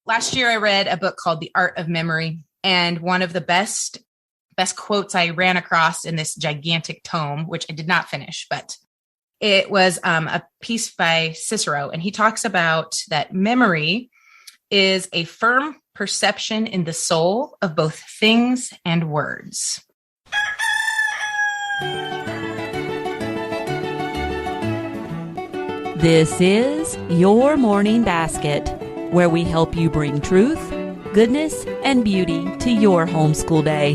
Last year, I read a book called The Art of Memory, and one of the best quotes I ran across in this gigantic tome, which I did not finish, but it was a piece by Cicero, and he talks about that memory is a firm perception in the soul of both things and words. This is Your Morning Basket, where we help you bring truth, goodness, and beauty to your homeschool day.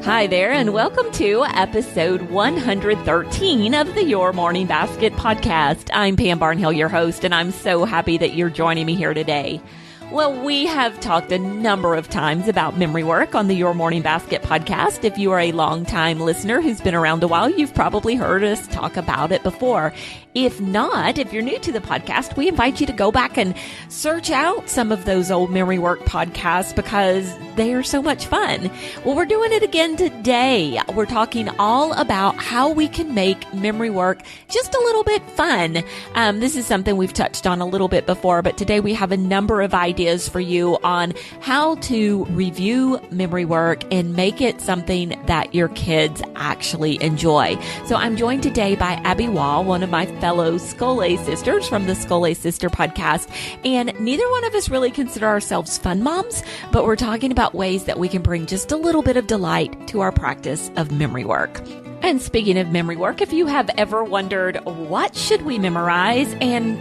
Hi there, and welcome to episode 113 of the Your Morning Basket podcast. I'm Pam Barnhill, your host, and I'm so happy that you're joining me here today. Well, we have talked a number of times about memory work on the Your Morning Basket podcast. If you are a longtime listener who's been around a while, you've probably heard us talk about it before. If not, if you're new to the podcast, we invite you to go back and search out some of those old memory work podcasts because they are so much fun. Well, we're doing it again today. We're talking all about how we can make memory work just a little bit fun. This is something we've touched on a little bit before, but today we have a number of ideas for you on how to review memory work and make it something that your kids actually enjoy. So I'm joined today by Abby Wahl, one of my fellow School A sisters from the School A Sister podcast. And neither one of us really consider ourselves fun moms, but we're talking about ways that we can bring just a little bit of delight to our practice of memory work. And speaking of memory work, if you have ever wondered, what should we memorize and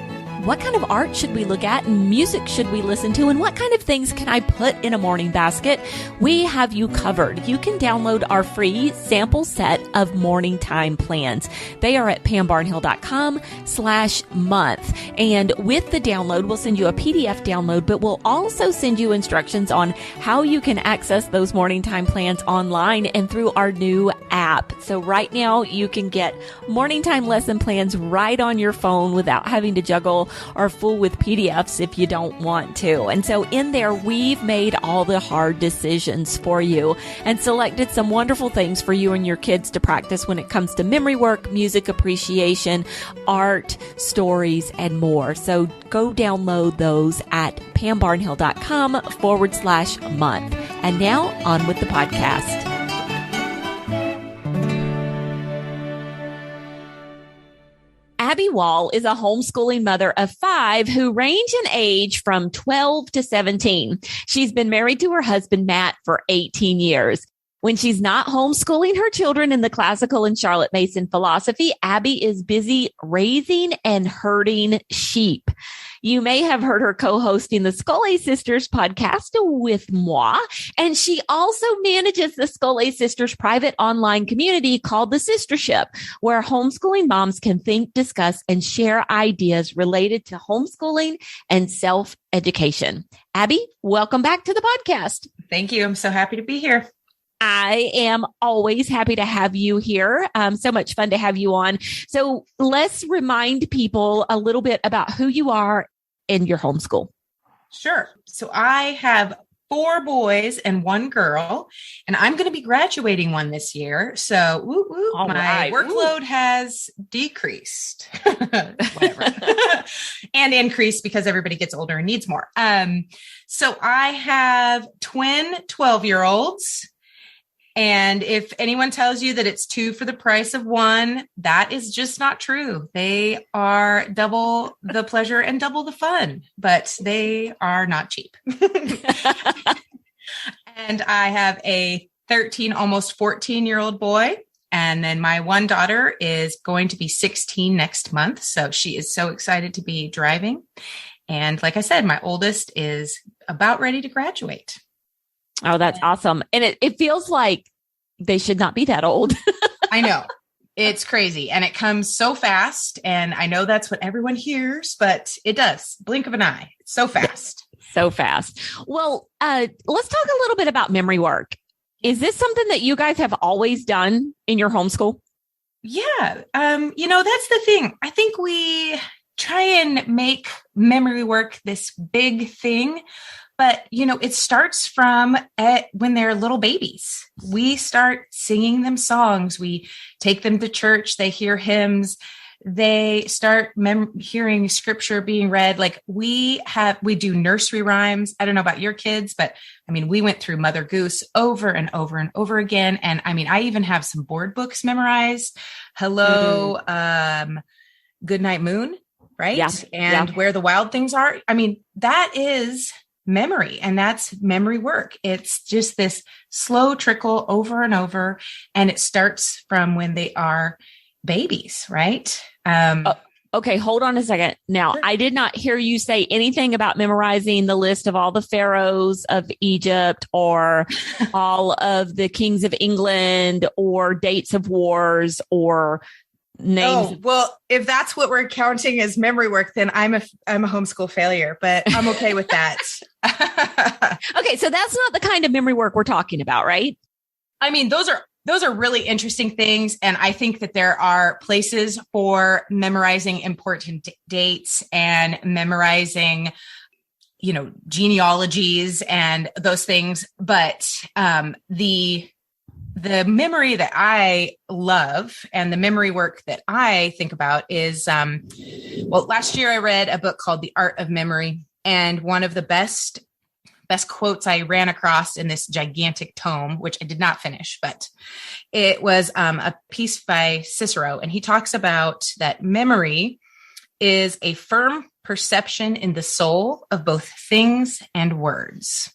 what kind of art should we look at and music should we listen to and what kind of things can I put in a morning basket? We have you covered. You can download our free sample set of morning time plans. They are at pambarnhill.com/month. And with the download, we'll send you a PDF download, but we'll also send you instructions on how you can access those morning time plans online and through our new app. So right now you can get morning time lesson plans right on your phone without having to juggle or fool with PDFs if you don't want to. And so in there, we've made all the hard decisions for you and selected some wonderful things for you and your kids to practice when it comes to memory work, music appreciation, art, stories, and more. So go download those at pambarnhill.com/month. And now on with the podcast. Abby Wahl is a homeschooling mother of 5 who range in age from 12 to 17. She's been married to her husband, Matt, for 18 years. When she's not homeschooling her children in the classical and Charlotte Mason philosophy, Abby is busy raising and herding sheep. You may have heard her co-hosting the School A Sisters podcast with moi, and she also manages the School A Sisters private online community called the Sistership, where homeschooling moms can think, discuss, and share ideas related to homeschooling and self-education. Abby, welcome back to the podcast. Thank you. I'm so happy to be here. I am always happy to have you here. So much fun to have you on. So let's remind people a little bit about who you are in your homeschool. Sure. So I have 4 boys and 1 girl, and I'm going to be graduating one this year. So my workload has decreased whatever, and increased because everybody gets older and needs more. So I have twin 12-year-olds. And if anyone tells you that it's 2 for the price of 1, that is just not true. They are double the pleasure and double the fun, but they are not cheap. And I have a 13, almost 14-year-old boy. And then my one daughter is going to be 16 next month. So she is so excited to be driving. And like I said, my oldest is about ready to graduate. Oh, that's awesome. And it feels like they should not be that old. I know. It's crazy. And it comes so fast. And I know that's what everyone hears, but it does. Blink of an eye. It's so fast. So fast. Well, let's talk a little bit about memory work. Is this something that you guys have always done in your homeschool? Yeah. That's the thing. I think we try and make memory work this big thing. But, it starts from when they're little babies. We start singing them songs. We take them to church. They hear hymns. they start hearing scripture being read. Like we do nursery rhymes. I don't know about your kids, but I mean, we went through Mother Goose over and over and over again. And I mean, I even have some board books memorized. Hello, Good Night Moon, right? Yeah. And Where the Wild Things Are. I mean, that is memory, and that's memory work. It's just this slow trickle over and over. And it starts from when they are babies, right? Okay, hold on a second. Now, sure. I did not hear you say anything about memorizing the list of all the pharaohs of Egypt or all of the kings of England or dates of wars or names. Oh, well, if that's what we're counting as memory work, then I'm a homeschool failure, but I'm okay with that. Okay, so that's not the kind of memory work we're talking about, right? I mean, those are really interesting things. And I think that there are places for memorizing important dates and memorizing, genealogies and those things. But the memory that I love and the memory work that I think about is, last year I read a book called The Art of Memory. And one of the best quotes I ran across in this gigantic tome, which I did not finish, but it was a piece by Cicero. And he talks about that memory is a firm perception in the soul of both things and words.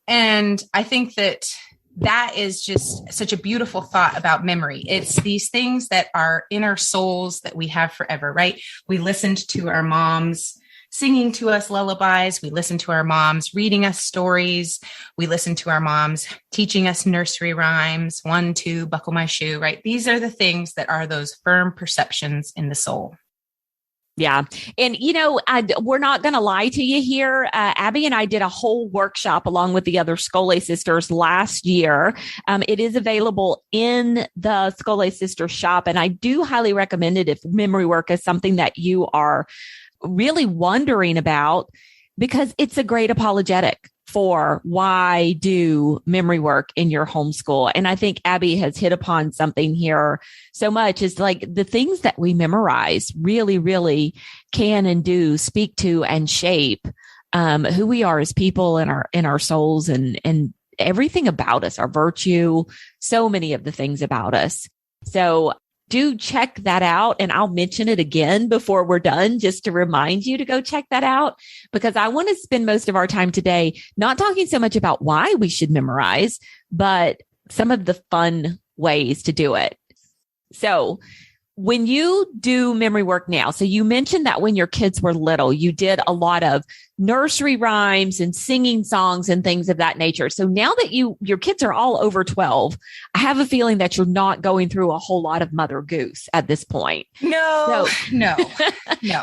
And I think that is just such a beautiful thought about memory. It's these things that are in our souls that we have forever, right? We listened to our moms singing to us lullabies. We listen to our moms reading us stories. We listen to our moms teaching us nursery rhymes. 1, 2, buckle my shoe, right? These are the things that are those firm perceptions in the soul. Yeah. And, we're not going to lie to you here. Abby and I did a whole workshop along with the other Scholé sisters last year. It is available in the Scholé Sisters shop. And I do highly recommend it if memory work is something that you are really wondering about, because it's a great apologetic for why do memory work in your homeschool. And I think Abby has hit upon something here so much, is like the things that we memorize really, really can and do speak to and shape who we are as people in our souls and everything about us, our virtue, so many of the things about us. So do check that out. And I'll mention it again before we're done, just to remind you to go check that out, because I want to spend most of our time today not talking so much about why we should memorize, but some of the fun ways to do it. So when you do memory work now, so you mentioned that when your kids were little, you did a lot of nursery rhymes and singing songs and things of that nature. So now that your kids are all over 12, I have a feeling that you're not going through a whole lot of Mother Goose at this point. No.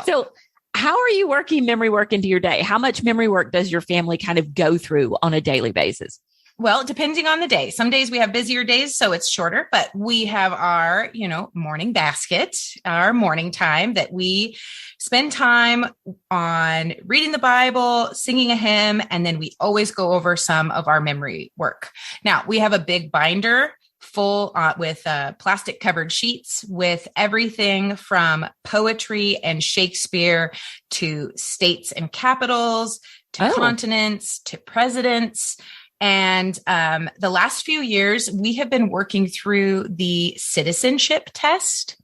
So how are you working memory work into your day? How much memory work does your family kind of go through on a daily basis? Well, depending on the day. Some days we have busier days, so it's shorter, but we have our, morning basket, our morning time that we spend time on reading the Bible, singing a hymn, and then we always go over some of our memory work. Now, we have a big binder full with plastic covered sheets with everything from poetry and Shakespeare to states and capitals, to continents, to presidents. And the last few years, we have been working through the Citizenship Test,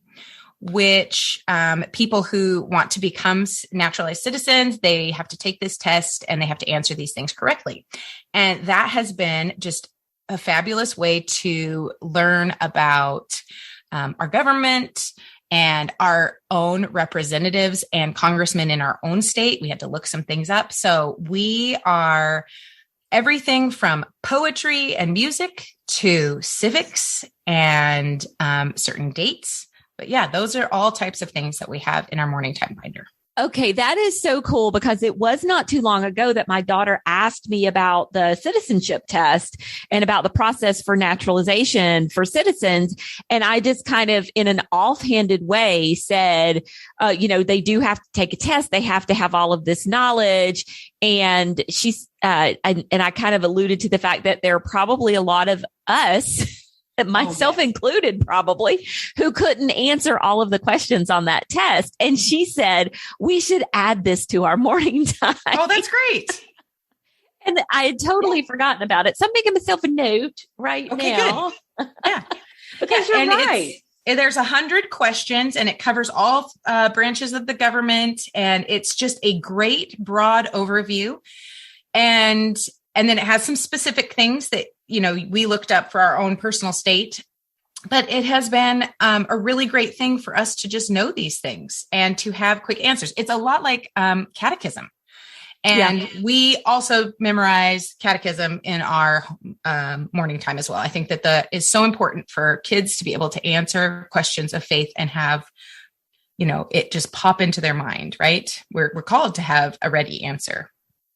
which people who want to become naturalized citizens, they have to take this test and they have to answer these things correctly. And that has been just a fabulous way to learn about our government and our own representatives and congressmen in our own state. We had to look some things up. So we are everything from poetry and music to civics and certain dates. But yeah, those are all types of things that we have in our morning time binder. Okay, that is so cool, because it was not too long ago that my daughter asked me about the citizenship test and about the process for naturalization for citizens. And I just kind of in an offhanded way said, they do have to take a test. They have to have all of this knowledge. And she's, and I kind of alluded to the fact that there are probably a lot of us myself included probably, who couldn't answer all of the questions on that test. And she said, we should add this to our morning time. Oh, that's great. And I had totally forgotten about it. So I'm making myself a note now. Good. Yeah. Because you're right. There's 100 questions and it covers all branches of the government. And it's just a great broad overview. And then it has some specific things that, we looked up for our own personal state. But it has been a really great thing for us to just know these things and to have quick answers. It's a lot like catechism. And we also memorize catechism in our morning time as well. I think that is so important for kids to be able to answer questions of faith and have, it just pop into their mind, right? We're called to have a ready answer.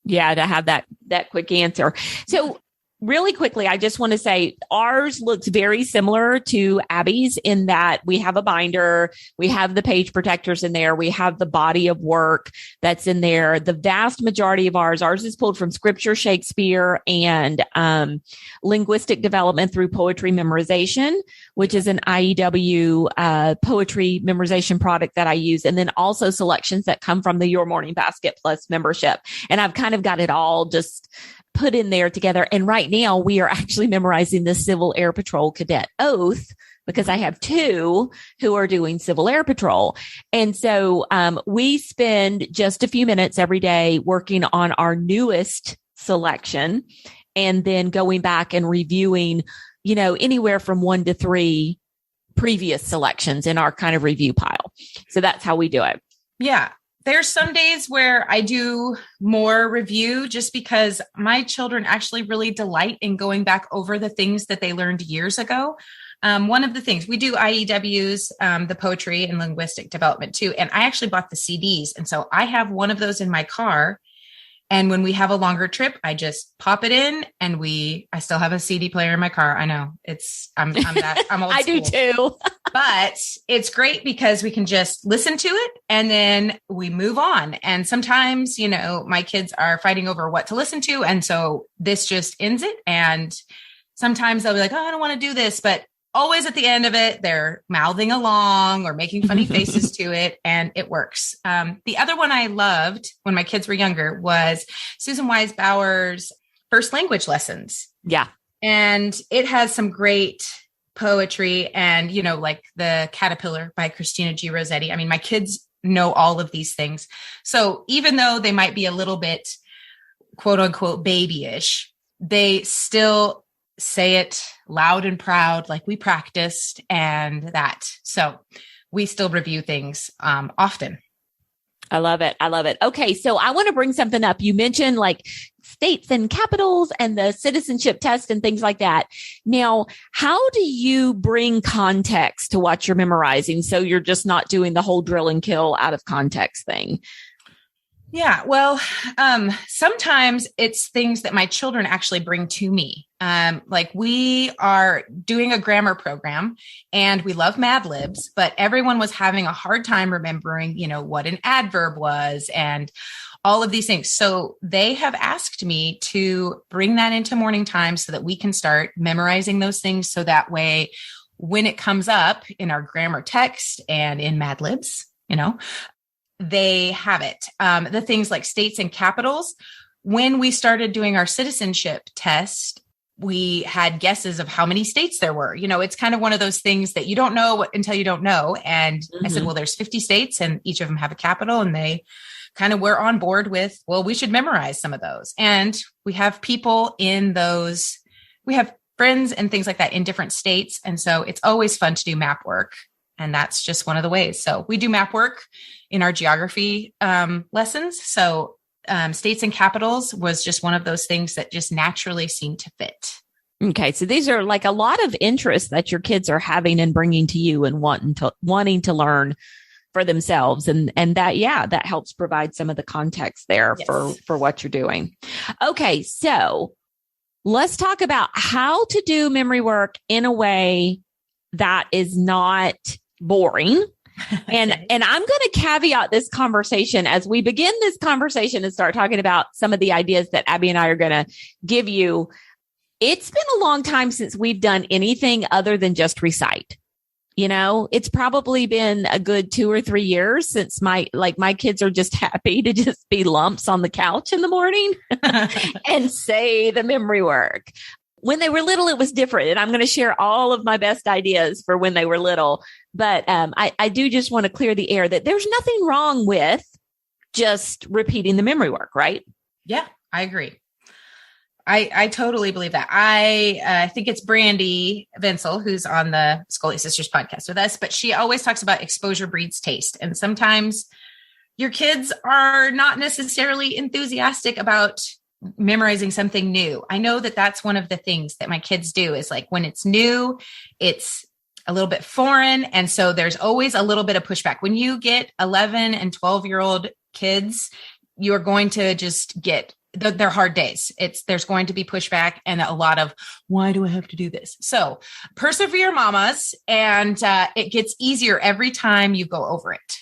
Yeah, to have that quick answer. So really quickly, I just want to say ours looks very similar to Abby's in that we have a binder, we have the page protectors in there, we have the body of work that's in there. The vast majority of ours is pulled from Scripture, Shakespeare, and linguistic development through poetry memorization, which is an IEW poetry memorization product that I use, and then also selections that come from the Your Morning Basket Plus membership. And I've kind of got it all just put in there together. And right now we are actually memorizing the Civil Air Patrol Cadet Oath because I have two who are doing Civil Air Patrol. And so we spend just a few minutes every day working on our newest selection and then going back and reviewing, anywhere from 1 to 3 previous selections in our kind of review pile. So that's how we do it. Yeah. There's some days where I do more review just because my children actually really delight in going back over the things that they learned years ago. One of the things we do IEWs, the poetry and linguistic development too. And I actually bought the CDs. And so I have one of those in my car. And when we have a longer trip, I just pop it in and I still have a CD player in my car. I know I'm old I school. do too. But it's great because we can just listen to it and then we move on. And sometimes, my kids are fighting over what to listen to. And so this just ends it. And sometimes they'll be like, oh, I don't want to do this. But always at the end of it, they're mouthing along or making funny faces to it, and it works. The other one I loved when my kids were younger was Susan Wise Bauer's First Language Lessons. Yeah. And it has some great poetry and, like The Caterpillar by Christina G. Rossetti. I mean, my kids know all of these things. So even though they might be a little bit, quote unquote, babyish, they still say it loud and proud, like we practiced and that. So we still review things often. I love it. Okay. So I want to bring something up. You mentioned like states and capitals and the citizenship test and things like that. Now, how do you bring context to what you're memorizing? So you're just not doing the whole drill and kill out of context thing. Yeah, well, sometimes it's things that my children actually bring to me. Like we are doing a grammar program and we love Mad Libs, but everyone was having a hard time remembering, what an adverb was and all of these things. So they have asked me to bring that into morning time so that we can start memorizing those things. So that way, when it comes up in our grammar text and in Mad Libs, they have it. The things like states and capitals. When we started doing our citizenship test, we had guesses of how many states there were. It's kind of one of those things that you don't know until you don't know. And I said, well, there's 50 states and each of them have a capital, and they kind of were on board with, well, we should memorize some of those. And we have people in those, we have friends and things like that in different states. And so it's always fun to do map work. And that's just one of the ways. So we do map work in our geography lessons. So states and capitals was just one of those things that just naturally seemed to fit. Okay. So these are like a lot of interests that your kids are having and bringing to you and wanting to learn for themselves. And that helps provide some of the context there for what you're doing. Okay. So let's talk about how to do memory work in a way that is not boring. And I'm going to caveat this conversation as we begin this conversation and start talking about some of the ideas that Abby and I are going to give you. It's been a long time since we've done anything other than just recite. It's probably been a good 2 or 3 years since my kids are just happy to just be lumps on the couch in the morning and say the memory work. When they were little, it was different. And I'm going to share all of my best ideas for when they were little. But I do just want to clear the air that there's nothing wrong with just repeating the memory work, right? Yeah, I agree. I totally believe that. I think it's Brandy Vinsel, who's on the Scully Sisters podcast with us, but she always talks about exposure breeds taste. And sometimes your kids are not necessarily enthusiastic about memorizing something new. I know that that's one of the things that my kids do is like when it's new, it's a little bit foreign. And so there's always a little bit of pushback. When you get 11 and 12-year-old kids, you're going to just get they're hard days. There's going to be pushback and a lot of, why do I have to do this? So persevere, mamas. And it gets easier every time you go over it.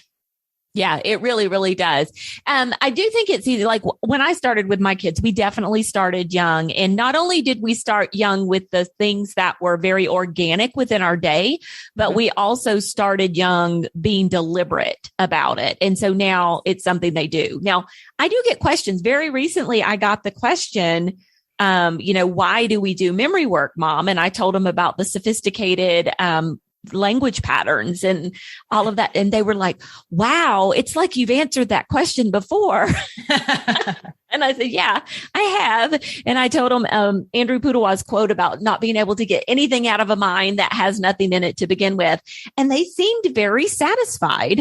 Yeah, it really, really does. I do think it's easy. Like when I started with my kids, we definitely started young. And not only did we start young with the things that were very organic within our day, but we also started young being deliberate about it. And so now it's something they do. Now, I do get questions. Very recently, I got the question, why do we do memory work, Mom? And I told them about the sophisticated language patterns and all of that. And they were like, wow, it's like you've answered that question before. And I said, yeah, I have. And I told them Andrew Pudewa's quote about not being able to get anything out of a mind that has nothing in it to begin with. And they seemed very satisfied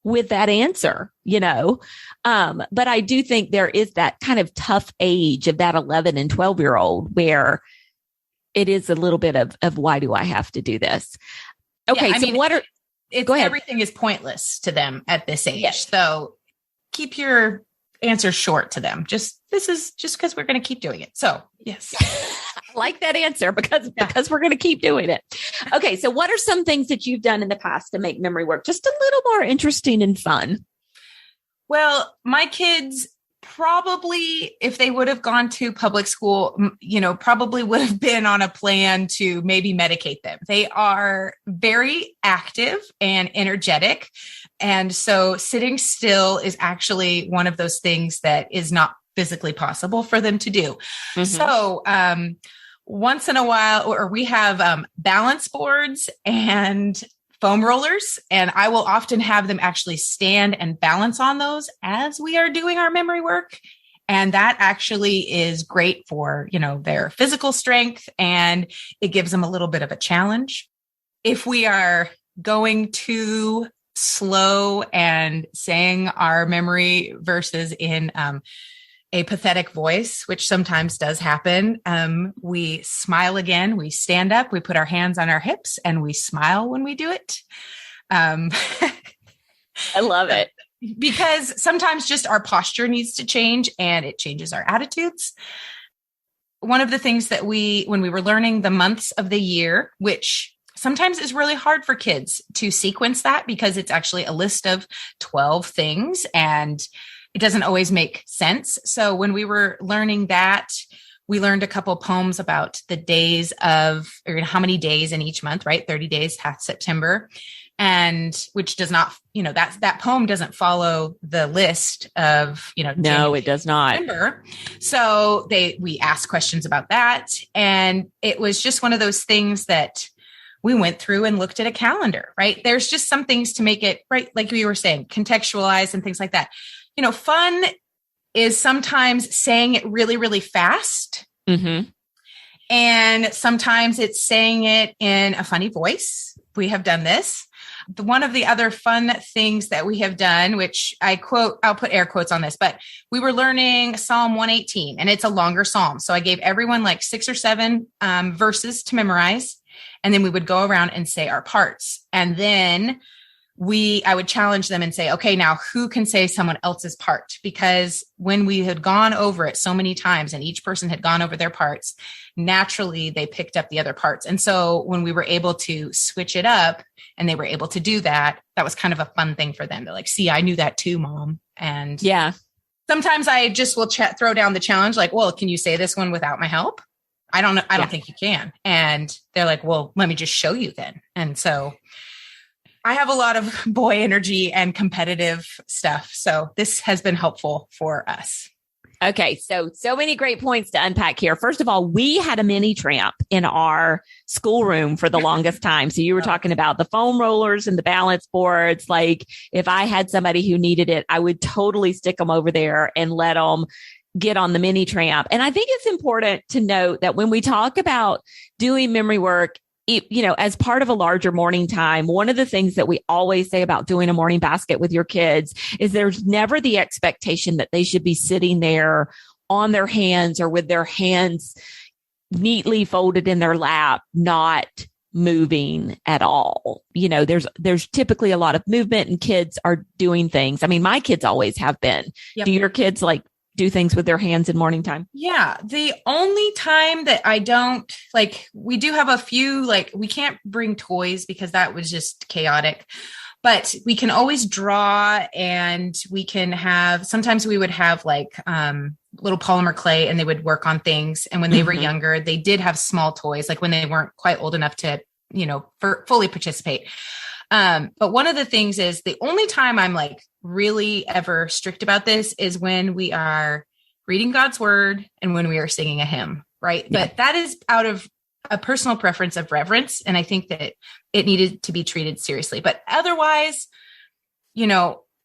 with that answer, But I do think there is that kind of tough age of that 11 and 12-year-old where it is a little bit of why do I have to do this? Okay, yeah, go ahead. Everything is pointless to them at this age. Yes. So keep your answers short to them. This is just because we're going to keep doing it. So yes. I like that answer because we're going to keep doing it. Okay. So what are some things that you've done in the past to make memory work just a little more interesting and fun? Well, my kids probably, if they would have gone to public school, probably would have been on a plan to maybe medicate them. They are very active and energetic. And so sitting still is actually one of those things that is not physically possible for them to do. Mm-hmm. So, once in a while, or we have balance boards and foam rollers, and I will often have them actually stand and balance on those as we are doing our memory work. And that actually is great for, their physical strength, and it gives them a little bit of a challenge. If we are going too slow and saying our memory verses in a pathetic voice, which sometimes does happen, we smile again, we stand up, we put our hands on our hips, and we smile when we do it. I love it. Because sometimes just our posture needs to change and it changes our attitudes. One of the things that when we were learning the months of the year, which sometimes is really hard for kids to sequence that because it's actually a list of 12 things and it doesn't always make sense. So when we were learning that, we learned a couple poems about the days or how many days in each month, right? 30 days, half September. And which does not, that poem doesn't follow the list of, no, it does not. September. So we asked questions about that. And it was just one of those things that we went through and looked at a calendar, right? There's just some things to make it, right, like we were saying, contextualize and things like that. Fun is sometimes saying it really, really fast. Mm-hmm. And sometimes it's saying it in a funny voice. We have done this. One of the other fun things that we have done, which I'll put air quotes on this, but we were learning Psalm 118, and it's a longer psalm. So I gave everyone like 6 or 7 verses to memorize. And then we would go around and say our parts. And then I would challenge them and say, okay, now who can say someone else's part? Because when we had gone over it so many times and each person had gone over their parts, naturally they picked up the other parts. And so when we were able to switch it up and they were able to do that, that was kind of a fun thing for them. They're like, see, I knew that too, Mom. And yeah, sometimes I just will throw down the challenge like, well, can you say this one without my help? I don't know. I don't think you can. And they're like, well, let me just show you then. And so I have a lot of boy energy and competitive stuff. So this has been helpful for us. Okay. So many great points to unpack here. First of all, we had a mini Tramp in our schoolroom for the longest time. So you were talking about the foam rollers and the balance boards. Like if I had somebody who needed it, I would totally stick them over there and let them get on the mini Tramp. And I think it's important to note that when we talk about doing memory work, as part of a larger morning time, one of the things that we always say about doing a morning basket with your kids is there's never the expectation that they should be sitting there on their hands or with their hands neatly folded in their lap, not moving at all. There's typically a lot of movement and kids are doing things. I mean, my kids always have been. Yep. Do your kids do things with their hands in morning time? Yeah. The only time that I don't we do have a few, we can't bring toys because that was just chaotic, but we can always draw and we can sometimes we would have little polymer clay and they would work on things. And when they were younger, they did have small toys, when they weren't quite old enough to, fully participate. But one of the things is the only time I'm really ever strict about this is when we are reading God's word and when we are singing a hymn, right? Yeah. But that is out of a personal preference of reverence. And I think that it needed to be treated seriously. But otherwise,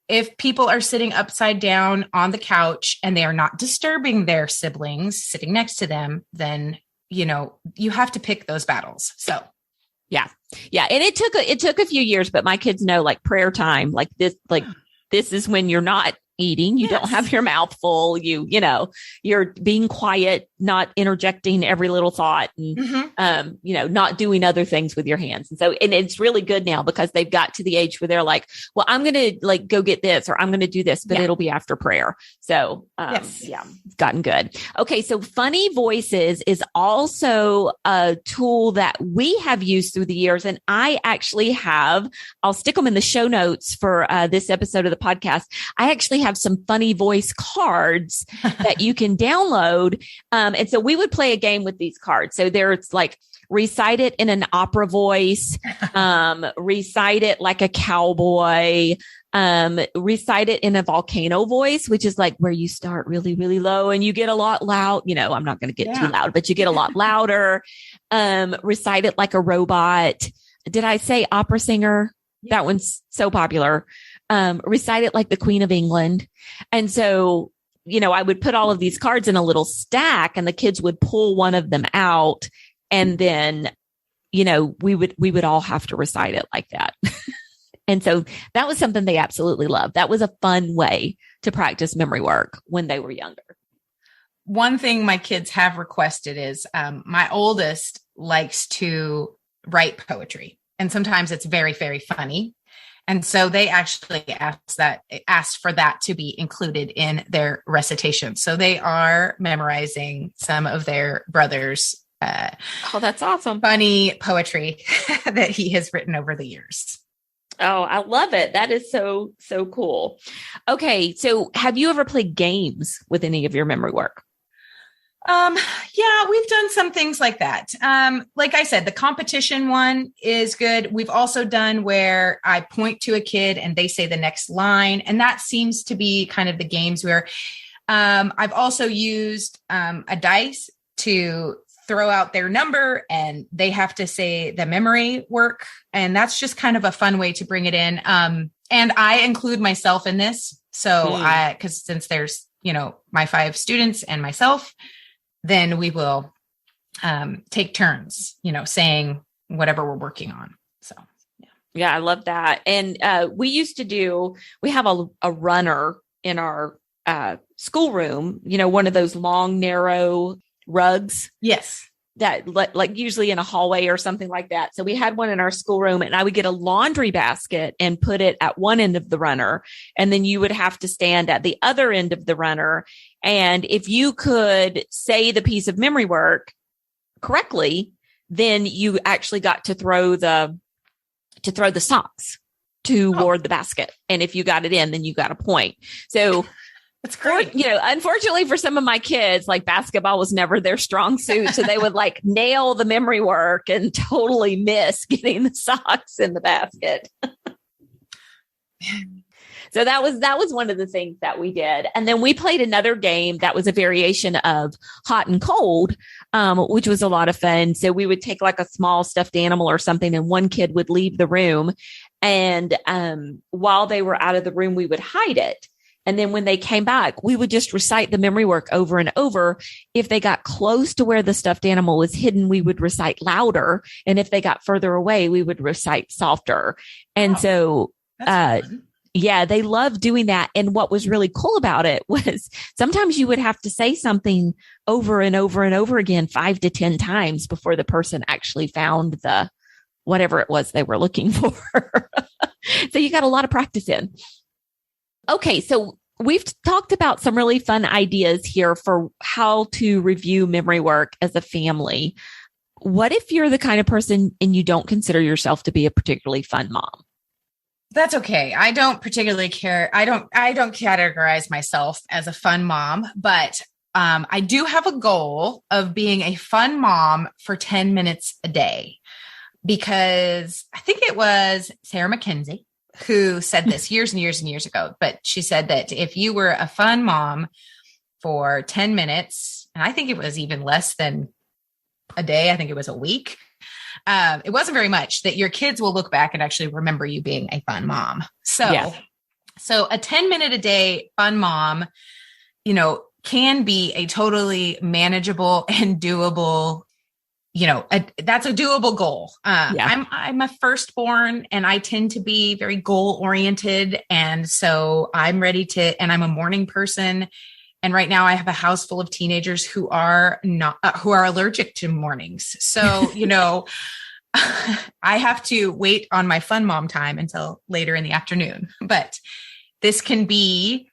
if people are sitting upside down on the couch and they are not disturbing their siblings sitting next to them, then, you have to pick those battles. So. Yeah. Yeah. And it took a few years, but my kids know prayer time, this is when you're not eating. You don't have your mouth full. You're being quiet, not interjecting every little thought and, not doing other things with your hands. And it's really good now because they've got to the age where they're like, well, I'm going to go get this, or I'm going to do this, but it'll be after prayer. So, it's gotten good. Okay. So funny voices is also a tool that we have used through the years. And I actually I'll stick them in the show notes for this episode of the podcast. I actually have some funny voice cards that you can download. And so we would play a game with these cards. So there's recite it in an opera voice, recite it like a cowboy, recite it in a volcano voice, which is where you start really, really low and you get a lot loud. I'm not going to get too loud, but you get a lot louder. Recite it like a robot. Did I say opera singer? Yeah. That one's so popular. Recite it like the Queen of England. And so, I would put all of these cards in a little stack and the kids would pull one of them out. And then, we would all have to recite it like that. And so that was something they absolutely loved. That was a fun way to practice memory work when they were younger. One thing my kids have requested is my oldest likes to write poetry. And sometimes it's very, very funny. And so they actually asked for that to be included in their recitation. So they are memorizing some of their brother's that's awesome. Funny poetry that he has written over the years. Oh, I love it. That is so, so cool. Okay. So have you ever played games with any of your memory work? Yeah, we've done some things like that. Like I said, the competition one is good. We've also done where I point to a kid and they say the next line. And that seems to be kind of the games where, I've also used, a dice to throw out their number and they have to say the memory work. And that's just kind of a fun way to bring it in. And I include myself in this. So cause since there's, my 5 students and myself, then we will take turns, saying whatever we're working on. So, yeah, I love that. And we have a runner in our schoolroom, one of those long, narrow rugs. Yes. That usually in a hallway or something like that. So we had one in our schoolroom and I would get a laundry basket and put it at one end of the runner. And then you would have to stand at the other end of the runner. And if you could say the piece of memory work correctly, then you actually got to throw the socks toward the basket. And if you got it in, then you got a point. So That's great. Unfortunately for some of my kids, like basketball was never their strong suit. So they would like nail the memory work and totally miss getting the socks in the basket. So that was one of the things that we did. And then we played another game that was a variation of hot and cold, which was a lot of fun. So we would take like a small stuffed animal or something, and one kid would leave the room. And while they were out of the room, we would hide it. And then when they came back, we would just recite the memory work over and over. If they got close to where the stuffed animal was hidden, we would recite louder. And if they got further away, we would recite softer. And yeah, they loved doing that. And what was really cool about it was sometimes you would have to say something over and over and over again, 5 to 10 times before the person actually found the whatever it was they were looking for. So you got a lot of practice in. Okay, so we've talked about some really fun ideas here for how to review memory work as a family. What if you're the kind of person and you don't consider yourself to be a particularly fun mom? That's okay. I don't particularly care. I don't categorize myself as a fun mom, but I do have a goal of being a fun mom for 10 minutes a day, because I think it was Sarah McKenzie who said this years and years and years ago, but she said that if you were a fun mom for 10 minutes, and I think it was even less than a day, I think it was a week, it wasn't very much, that your kids will look back and actually remember you being a fun mom. So a 10-minute a day fun mom, can be a totally manageable and doable, that's a doable goal. I'm a firstborn, and I tend to be very goal oriented. And so I'm ready to, and I'm a morning person. And right now I have a house full of teenagers who are allergic to mornings. So, I have to wait on my fun mom time until later in the afternoon, but this can be,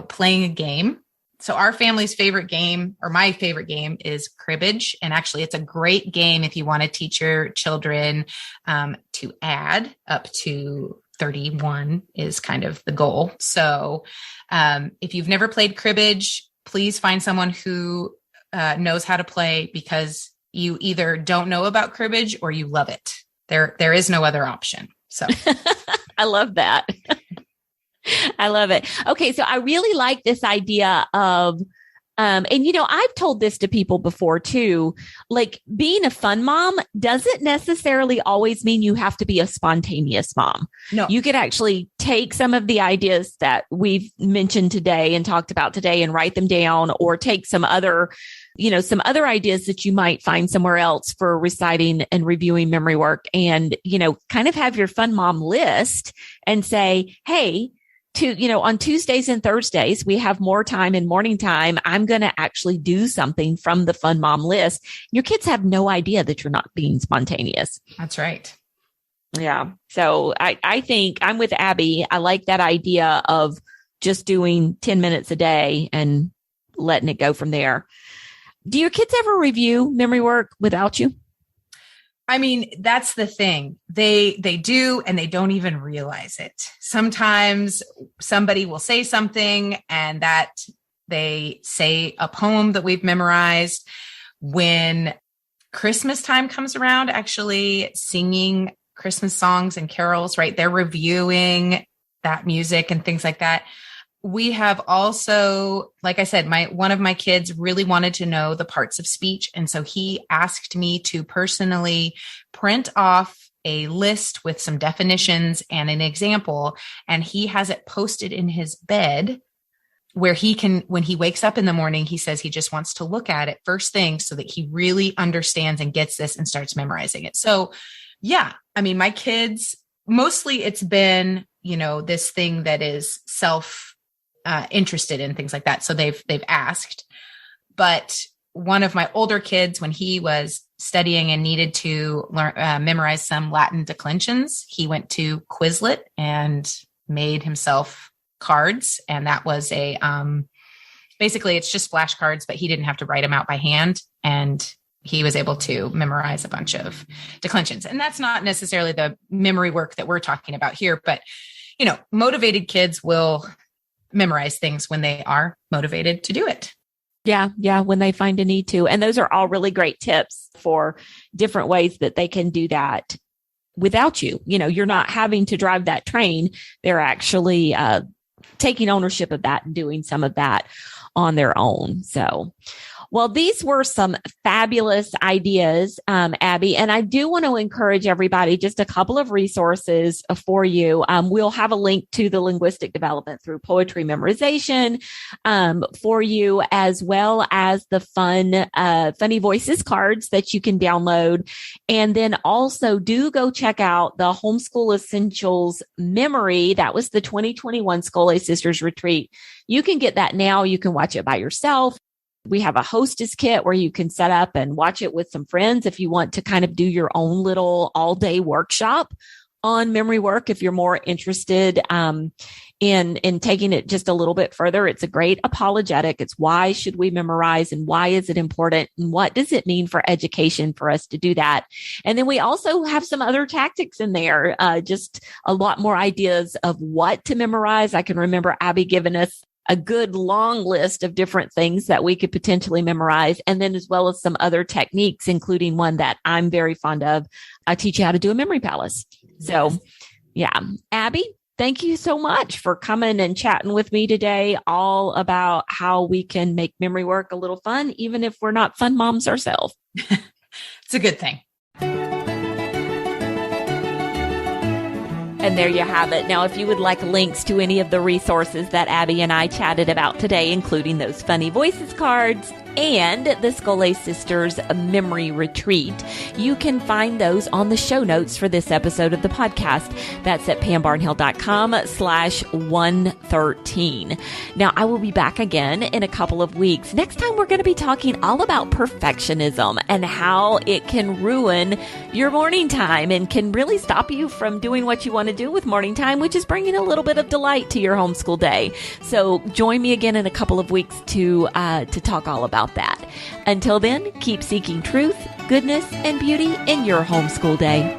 playing a game. So our family's favorite game, or my favorite game, is cribbage. And actually it's a great game if you want to teach your children to add up to 31 is kind of the goal. So if you've never played cribbage, please find someone who knows how to play, because you either don't know about cribbage or you love it. There is no other option. So I love that. I love it. Okay. So I really like this idea of, I've told this to people before too, like being a fun mom doesn't necessarily always mean you have to be a spontaneous mom. No, you could actually take some of the ideas that we've mentioned today and talked about today and write them down, or take some other ideas that you might find somewhere else for reciting and reviewing memory work, and, kind of have your fun mom list and say, hey, on Tuesdays and Thursdays, we have more time in morning time. I'm going to actually do something from the fun mom list. Your kids have no idea that you're not being spontaneous. That's right. Yeah. So I think I'm with Abby. I like that idea of just doing 10 minutes a day and letting it go from there. Do your kids ever review memory work without you? I mean, that's the thing. They do, and they don't even realize it. Sometimes somebody will say something and that they say a poem that we've memorized. When Christmas time comes around, actually singing Christmas songs and carols, right? They're reviewing that music and things like that. We have also, like I said, one of my kids really wanted to know the parts of speech. And so he asked me to personally print off a list with some definitions and an example. And he has it posted in his bed where he can, when he wakes up in the morning, he says he just wants to look at it first thing so that he really understands and gets this and starts memorizing it. So yeah, I mean, my kids, mostly it's been, this thing that is interested in things like that. So they've asked, but one of my older kids, when he was studying and needed to learn, memorize some Latin declensions, he went to Quizlet and made himself cards. And that was basically it's just flashcards, but he didn't have to write them out by hand. And he was able to memorize a bunch of declensions. And that's not necessarily the memory work that we're talking about here, but motivated kids will memorize things when they are motivated to do it. Yeah. Yeah. When they find a need to. And those are all really great tips for different ways that they can do that without you. You're not having to drive that train. They're actually taking ownership of that and doing some of that on their own. So, well, these were some fabulous ideas, Abby, and I do want to encourage everybody, just a couple of resources for you. We'll have a link to the linguistic development through poetry memorization for you, as well as the funny voices cards that you can download. And then also do go check out the Homeschool Essentials Memory. That was the 2021 School Aid Sisters Retreat. You can get that now. You can watch it by yourself. We have a hostess kit where you can set up and watch it with some friends if you want to kind of do your own little all-day workshop on memory work. If you're more interested in taking it just a little bit further, it's a great apologetic. It's why should we memorize and why is it important and what does it mean for education for us to do that? And then we also have some other tactics in there, just a lot more ideas of what to memorize. I can remember Abby giving us a good long list of different things that we could potentially memorize. And then as well as some other techniques, including one that I'm very fond of. I teach you how to do a memory palace. So yeah, Abby, thank you so much for coming and chatting with me today, all about how we can make memory work a little fun, even if we're not fun moms ourselves. It's a good thing. And there you have it. Now, if you would like links to any of the resources that Abby and I chatted about today, including those funny voices cards and the School Aid Sisters Memory Retreat, you can find those on the show notes for this episode of the podcast. That's at pambarnhill.com/113. Now, I will be back again in a couple of weeks. Next time, we're going to be talking all about perfectionism and how it can ruin your morning time and can really stop you from doing what you want to do with morning time, which is bringing a little bit of delight to your homeschool day. So join me again in a couple of weeks to talk all about that. Until then, keep seeking truth, goodness, and beauty in your homeschool day.